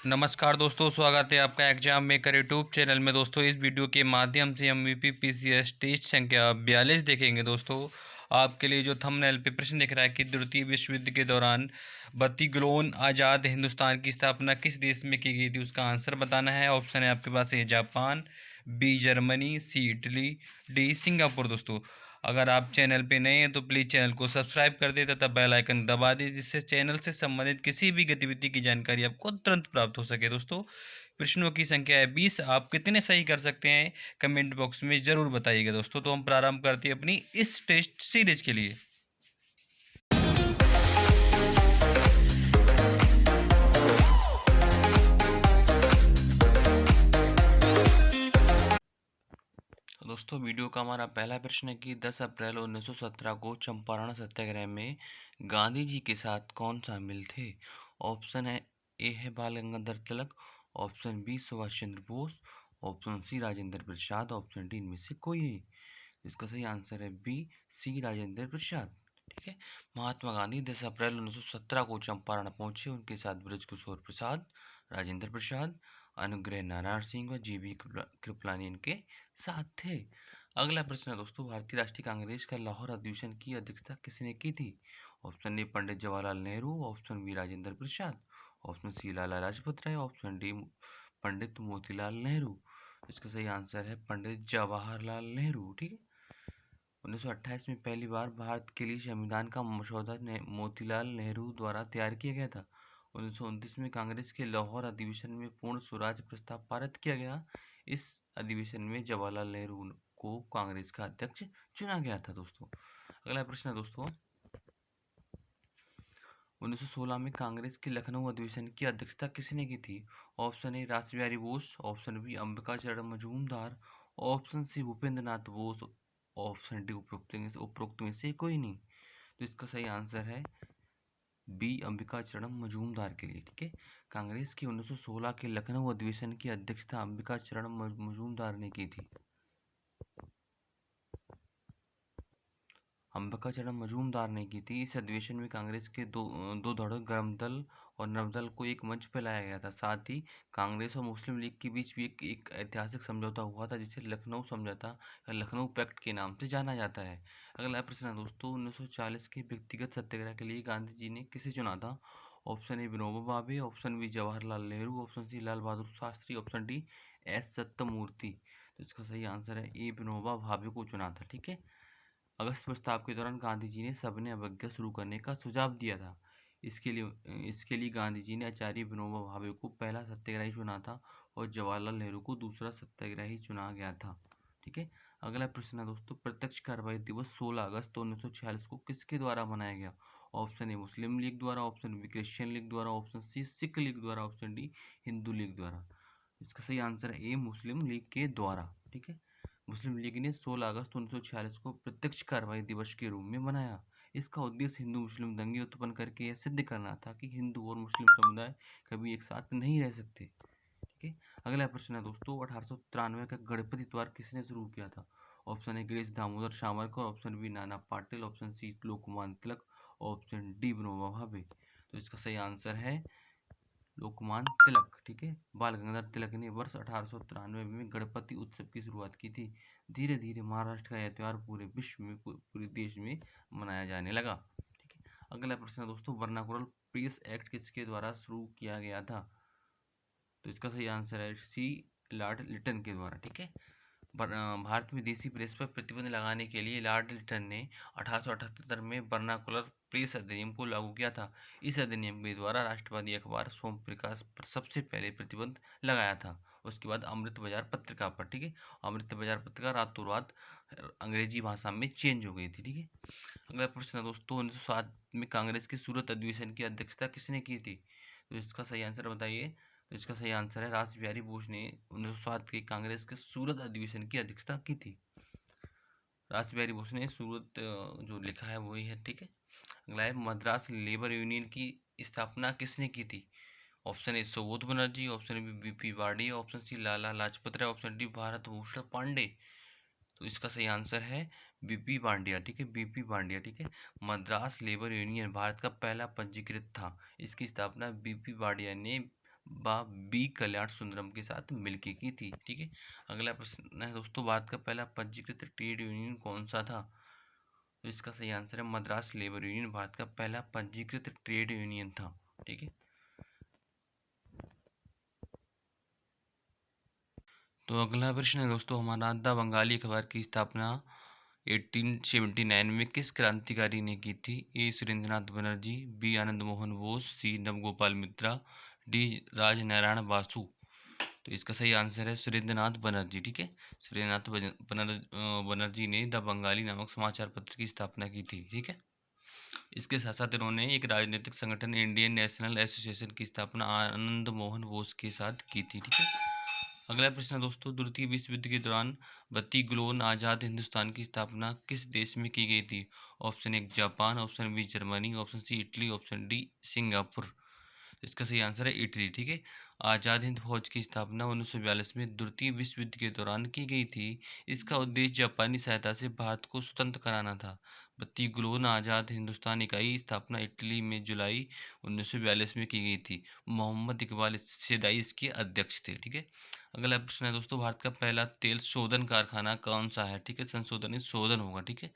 नमस्कार दोस्तों, स्वागत है आपका एग्जाम मेकर यूट्यूब चैनल में। दोस्तों, इस वीडियो के माध्यम से हम यूपीपीसीएस टेस्ट संख्या 42 देखेंगे। दोस्तों, आपके लिए जो थंबनेल पे प्रश्न दिख रहा है कि द्वितीय विश्व युद्ध के दौरान बत्तीग्लोन आज़ाद हिंदुस्तान की स्थापना किस देश में की गई थी, उसका आंसर बताना है। ऑप्शन है आपके पास, A Japan, B Germany, C Italy, D Singapore. दोस्तों, अगर आप चैनल पे नए हैं तो प्लीज़ चैनल को सब्सक्राइब कर दें तथा बेल आइकन दबा दें, जिससे चैनल से संबंधित किसी भी गतिविधि की जानकारी आपको तुरंत प्राप्त हो सके। दोस्तों, प्रश्नों की संख्या है 20। आप कितने सही कर सकते हैं कमेंट बॉक्स में ज़रूर बताइएगा। दोस्तों, तो हम प्रारंभ करते हैं अपनी इस टेस्ट सीरीज के लिए। दोस्तों, वीडियो का हमारा पहला प्रश्न है कि 10 अप्रैल 1917 को चंपारण सत्याग्रह में गांधी जी के साथ कौन शामिल थे। ऑप्शन है ए है बाल Gangadhar Tilak, option B Subhash Chandra Bose, option C Rajendra Prasad, option D इनमें से कोई नहीं। इसका सही आंसर है बी, सी राजेंद्र प्रसाद। ठीक है। महात्मा गांधी 10 अप्रैल 1917 को चंपारण पहुंचे। उनके साथ ब्रज किशोर प्रसाद, राजेंद्र प्रसाद, अनुग्रह नारायण सिंह व जीवी कृपलानी इनके साथ थे। अगला प्रश्न है दोस्तों, भारतीय राष्ट्रीय कांग्रेस का लाहौर अधिवेशन की अध्यक्षता किसने की थी। Option A Pandit Jawaharlal Nehru, option B Rajendra Prasad, option C Lala Lajpat Rai, option D Pandit Motilal Nehru. इसका सही आंसर है पंडित जवाहरलाल नेहरू। ठीक है। 1928 में पहली बार भारत के लिए संविधान का मसौदा मोतीलाल नेहरू द्वारा तैयार किया गया था। 1929 में कांग्रेस के लाहौर अधिवेशन में पूर्ण स्वराज प्रस्ताव पारित किया गया। इस अधिवेशन में जवाहरलाल नेहरू को कांग्रेस का अध्यक्ष चुना गया था। दोस्तों, अगला प्रश्न है दोस्तों, 1916 में कांग्रेस के लखनऊ अधिवेशन की अध्यक्षता किसने की थी। Option A Rashbehari Bose, option B Ambika Charan Majumdar, option C Bhupendra Nath Bose, option D उपरोक्त में से कोई नहीं। तो इसका सही आंसर है बी अंबिका चरण मजूमदार के लिए। ठीक है। कांग्रेस की 1916 के लखनऊ अधिवेशन की अध्यक्षता अंबिका चरण मजूमदार ने की थी। अंबिका चरण मजूमदार ने की थी। इस अधिवेशन में कांग्रेस के दो धड़े गर्म दल और नव दल को एक मंच पर लाया गया था। साथ ही कांग्रेस और मुस्लिम लीग के बीच भी एक ऐतिहासिक समझौता हुआ था, जिसे लखनऊ समझौता या लखनऊ पैक्ट के नाम से जाना जाता है। अगला प्रश्न है दोस्तों, 1940 के व्यक्तिगत सत्याग्रह के लिए गांधी जी ने किसे चुना था। Option A Vinoba Bhave, option B Jawaharlal Nehru, option C Lal Bahadur Shastri, option D S Satyamurti. तो इसका सही आंसर है ए विनोबा भावे को चुना था। ठीक है। अगस्त प्रस्ताव के दौरान गांधी जी ने सविनय अवज्ञा शुरू करने का सुझाव दिया था। इसके लिए गांधी जी ने आचार्य विनोबा भावे को पहला सत्याग्रही चुना था और जवाहरलाल नेहरू को दूसरा सत्याग्रही चुना गया था। ठीक है। अगला प्रश्न है दोस्तों, प्रत्यक्ष कार्रवाई दिवस 16 अगस्त 1946 को किसके द्वारा मनाया गया। ऑप्शन ए मुस्लिम लीग द्वारा, ऑप्शन बी क्रिश्चियन लीग द्वारा, ऑप्शन सी सिख लीग द्वारा, ऑप्शन डी हिंदू लीग द्वारा। इसका सही आंसर है ए मुस्लिम लीग के द्वारा। ठीक है। मुस्लिम लीग ने 16 अगस्त 1946 को प्रत्यक्ष कार्रवाई दिवस के रूप में मनाया। इसका उद्देश्य हिंदू मुस्लिम दंगे उत्पन्न करके यह सिद्ध करना था कि हिंदू और मुस्लिम समुदाय कभी एक साथ नहीं रह सकते। ठीक है। अगला प्रश्न है दोस्तों, 1893 का गणपति द्वार किसने शुरू किया था। Option A Girish Damodar Savarkar, option B Nana Patil, option C Lokmanya Tilak, option D Vinoba Bhave. तो इसका सही आंसर है लोकमान्य तिलक। ठीक है। बाल गंगाधर तिलक ने वर्ष 1893 में गणपति उत्सव की शुरुआत की थी। धीरे धीरे महाराष्ट्र का यह त्यौहार पूरे विश्व में पूरे देश में मनाया जाने लगा। ठीक है। अगला प्रश्न है दोस्तों, वर्नाकुलर प्रेस एक्ट किसके द्वारा शुरू किया गया था। तो इसका सही आंसर है सी लॉर्ड लिटन के द्वारा। ठीक है। भारत में देसी प्रेस पर प्रतिबंध लगाने के लिए लॉर्ड लिटन ने 1878 में वर्नाकुलर प्रेस अधिनियम को लागू किया था। इस अधिनियम के द्वारा राष्ट्रवादी अखबार सोम प्रकाश पर सबसे पहले प्रतिबंध लगाया था। उसके बाद अमृत बाजार पत्रिका पर। ठीक है। अमृत बाजार पत्रिका रातों रात अंग्रेजी भाषा में चेंज हो गई थी। ठीक है। अगला प्रश्न है दोस्तों, 1907 में कांग्रेस के सूरत अधिवेशन की अध्यक्षता किसने की थी। तो इसका सही आंसर बताइए। तो इसका सही आंसर है रासबिहारी बोस ने 1907 के कांग्रेस के सूरत अधिवेशन की अध्यक्षता की थी। रासबिहारी बोस ने सूरत जो लिखा है वही है। ठीक है। अगला है, मद्रास लेबर यूनियन की स्थापना किसने की थी। Option A Subodh Banerjee, option B BP Wadi, option C Lala Lajpat Rai, option D Bharat Bhushan Pandey. तो इसका सही आंसर है बीपी पांड्या। ठीक है। बीपी पांड्या। ठीक है। मद्रास लेबर यूनियन भारत का पहला पंजीकृत था। इसकी स्थापना बीपी पांड्या ने बी कल्याण सुंदरम के साथ मिलके की थी। ठीक है, अगला प्रश्न है दोस्तों, भारत का पहला पंजीकृत ट्रेड यूनियन कौन सा था? तो इसका सही आंसर है मद्रास लेबर यूनियन भारत का पहला पंजीकृत ट्रेड यूनियन था। ठीक है, तो अगला प्रश्न है दोस्तों हमारा, द बंगाली अखबार की स्थापना 1879 में किस क्रांतिकारी ने की थी? ए सुरेंद्रनाथ बनर्जी, बी आनंद मोहन बोस, सी नवगोपाल मित्रा, डी राजनारायण बासु। तो इसका सही आंसर है सुरेंद्रनाथ बनर्जी। ठीक है, सुरेंद्रनाथ बनर्जी ने द बंगाली नामक समाचार पत्र की स्थापना की थी। ठीक है, इसके साथ साथ इन्होंने एक राजनीतिक संगठन इंडियन नेशनल एसोसिएशन की स्थापना आनंद मोहन बोस के साथ की थी। ठीक है, अगला प्रश्न है दोस्तों, द्वितीय विश्व युद्ध के दौरान बत्तीग्लोन आज़ाद हिंदुस्तान की स्थापना किस देश में की गई थी? ऑप्शन एक Japan, option B Germany, option C Italy, option D Singapore. इसका सही आंसर है इटली। ठीक है, आज़ाद हिंद फौज की स्थापना 1942 में द्वितीय विश्व युद्ध के दौरान की गई थी। इसका उद्देश्य जापानी सहायता से भारत को स्वतंत्र कराना था। बत्तीग्लोन आज़ाद हिंदुस्तान इकाई स्थापना इटली में जुलाई 1942 में की गई थी। मोहम्मद इकबाल सेदाई इसके अध्यक्ष थे। ठीक है, अगला प्रश्न है दोस्तों, भारत का पहला तेल शोधन कारखाना कौन सा है? ठीक है, संशोधन नहीं शोधन होगा। ठीक है,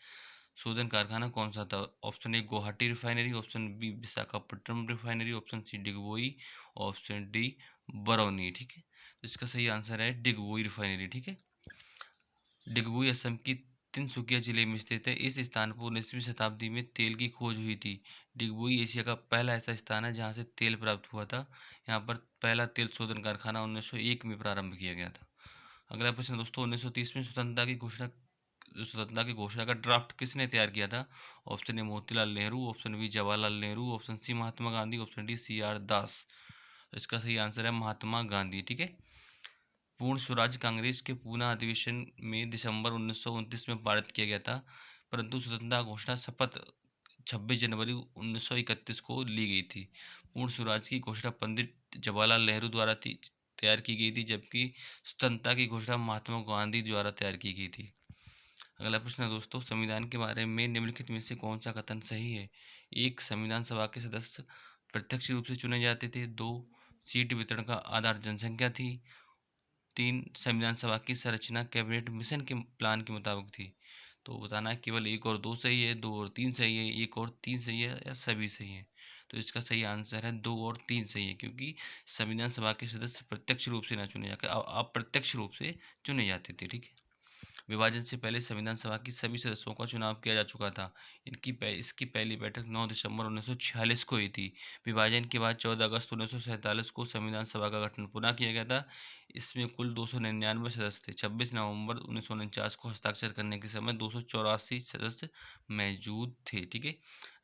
शोधन कारखाना कौन सा था? Option A Guwahati refinery, option B Visakhapatnam refinery, option C Digboi, option D Barauni. ठीक है, तो इसका सही आंसर है डिगबोई रिफाइनरी। ठीक है, डिगबोई असम की तिनसुकिया जिले में स्थित है। इस स्थान पर 19वीं शताब्दी में तेल की खोज हुई थी। डिगबोई एशिया का पहला ऐसा स्थान है जहाँ से तेल प्राप्त हुआ था। यहाँ पर पहला तेल शोधन कारखाना 1901 में प्रारंभ किया गया था। अगला प्रश्न दोस्तों, 1930 में स्वतंत्रता की घोषणा का ड्राफ्ट किसने तैयार किया था? Option A Motilal Nehru, option B Jawaharlal Nehru, option C Mahatma Gandhi, option D C R Das. तो इसका सही आंसर है महात्मा गांधी। ठीक है, पूर्ण स्वराज कांग्रेस के पूना अधिवेशन में दिसंबर 1929 में पारित किया गया था, परंतु स्वतंत्रता घोषणा शपथ 26 जनवरी 1931 को ली गई थी। पूर्ण स्वराज की घोषणा पंडित जवाहरलाल नेहरू द्वारा तैयार की गई थी, जबकि स्वतंत्रता की घोषणा महात्मा गांधी द्वारा तैयार की गई थी। अगला प्रश्न है दोस्तों, संविधान के बारे में निम्नलिखित में से कौन सा कथन सही है? एक, संविधान सभा के सदस्य प्रत्यक्ष रूप से चुने जाते थे। दो, सीट वितरण का आधार जनसंख्या थी। तीन, संविधान सभा की संरचना कैबिनेट मिशन के प्लान के मुताबिक थी। तो बताना है केवल एक और दो सही है, दो और तीन सही है, एक और तीन सही है या सभी सही है। तो इसका सही आंसर है दो और तीन सही है, क्योंकि संविधान सभा के सदस्य प्रत्यक्ष रूप से ना चुने जाकर अप्रत्यक्ष रूप से चुने जाते थे। ठीक है, विभाजन से पहले संविधान सभा की सभी सदस्यों का चुनाव किया जा चुका था। इसकी पहली बैठक 9 दिसंबर 1946 को हुई थी। विभाजन के बाद 14 अगस्त 1947 को संविधान सभा का गठन पुनः किया गया था। इसमें कुल 299 सदस्य थे। 26 नवंबर 1949 को हस्ताक्षर करने के समय 284 सदस्य मौजूद थे। ठीक है,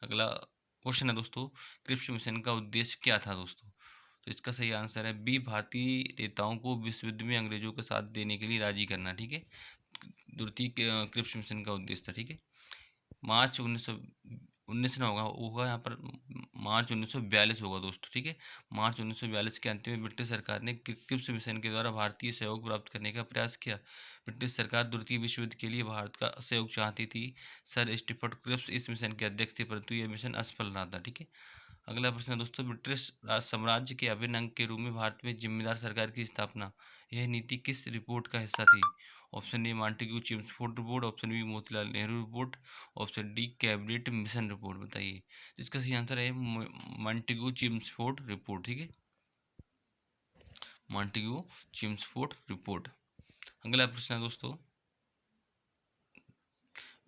अगला क्वेश्चन है दोस्तों, क्रिप्स मिशन का उद्देश्य क्या था दोस्तों? तो इसका सही आंसर है बी, भारतीय नेताओं को विश्व युद्ध में अंग्रेजों का साथ देने के लिए राजी करना। ठीक है, द्वितीय क्रिप्स मिशन का उद्देश्य था। ठीक है, मार्च 1919 ना होगा यहाँ पर, मार्च 1942 होगा दोस्तों। ठीक है, मार्च 1942 के अंत में ब्रिटिश सरकार ने क्रिप्स मिशन के द्वारा भारतीय सहयोग प्राप्त करने का प्रयास किया। ब्रिटिश सरकार द्वितीय विश्व युद्ध के लिए भारत का सहयोग चाहती थी। सर स्टीफर्ड क्रिप्स इस मिशन के अध्यक्ष थे, परंतु यह मिशन असफल रहा था। ठीक है, अगला प्रश्न है दोस्तों, ब्रिटिश राज साम्राज्य के अभिन्न अंग के रूप में भारत में जिम्मेदार सरकार की स्थापना, यह नीति किस रिपोर्ट का हिस्सा थी? Option A Montagu Chelmsford report, option B Motilal Nehru report, option D cabinet mission report. बताइए, इसका सही आंसर है मॉन्टेग्यू चेम्सफोर्ड रिपोर्ट। ठीक है, मॉन्टेग्यू चेम्सफोर्ड रिपोर्ट। अगला प्रश्न है दोस्तों,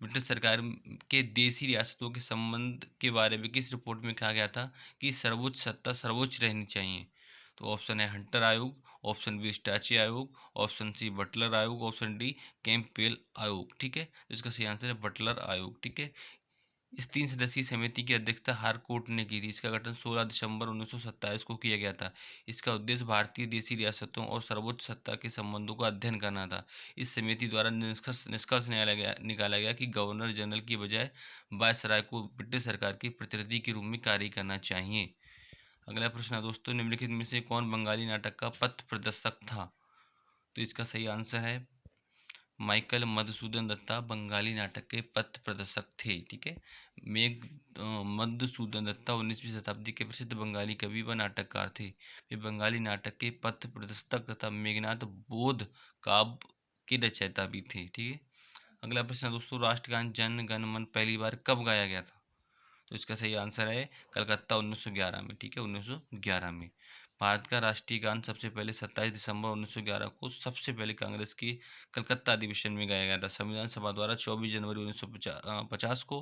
ब्रिटिश सरकार के देशी रियासतों के संबंध के बारे में किस रिपोर्ट में कहा गया था कि सर्वोच्च सत्ता सर्वोच्च रहनी चाहिए? तो ऑप्शन है हंटर आयोग, ऑप्शन बी स्टैची आयोग, ऑप्शन सी बटलर आयोग, ऑप्शन डी कैंपबेल आयोग। ठीक है, तो इसका सही आंसर है बटलर आयोग। ठीक है, इस 3 सदस्यीय समिति की अध्यक्षता हार कोर्ट ने की थी। इसका गठन 16 दिसंबर 1927 को किया गया था। इसका उद्देश्य भारतीय देशी रियासतों और सर्वोच्च सत्ता के संबंधों का अध्ययन करना था। इस समिति द्वारा निष्कर्ष निकाला गया कि गवर्नर जनरल की बजाय वायसराय को ब्रिटिश सरकार के प्रतिनिधि के रूप में कार्य करना चाहिए। अगला प्रश्न है दोस्तों, निम्नलिखित में से कौन बंगाली नाटक का पथ प्रदर्शक था? तो इसका सही आंसर है माइकल मधुसूदन दत्ता बंगाली नाटक के पथ प्रदर्शक थे। ठीक है, मधुसूदन दत्ता 19वीं शताब्दी के प्रसिद्ध बंगाली कवि व नाटककार थे। वे बंगाली नाटक के पथ प्रदर्शक तथा मेघनाथ बोध काव्य के रचयिता भी थे। ठीक है, अगला प्रश्न है दोस्तों, राष्ट्रगान जन गण मन पहली बार कब गाया गया था? तो इसका सही आंसर है कलकत्ता 1911 में। ठीक है, 1911 में। भारत का राष्ट्रीय गान सबसे पहले 27 दिसंबर 1911 को सबसे पहले कांग्रेस की कलकत्ता अधिवेशन में गाया गया था। संविधान सभा द्वारा 24 जनवरी 1950 को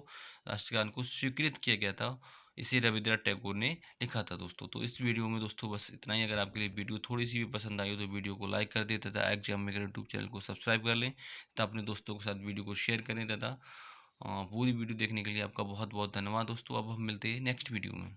राष्ट्रीय गान को स्वीकृत किया गया था। इसे रविंद्रनाथ टैगोर ने लिखा था दोस्तों। तो इस वीडियो में दोस्तों बस इतना ही। अगर आपके लिए वीडियो थोड़ी सी भी पसंद आई हो तो वीडियो को लाइक कर दें तथा एग्जाम मेकर यूट्यूब चैनल को सब्सक्राइब कर लें तथा अपने दोस्तों के साथ वीडियो को शेयर करें तथा पूरी वीडियो देखने के लिए आपका बहुत बहुत धन्यवाद दोस्तों। अब हम मिलते हैं नेक्स्ट वीडियो में।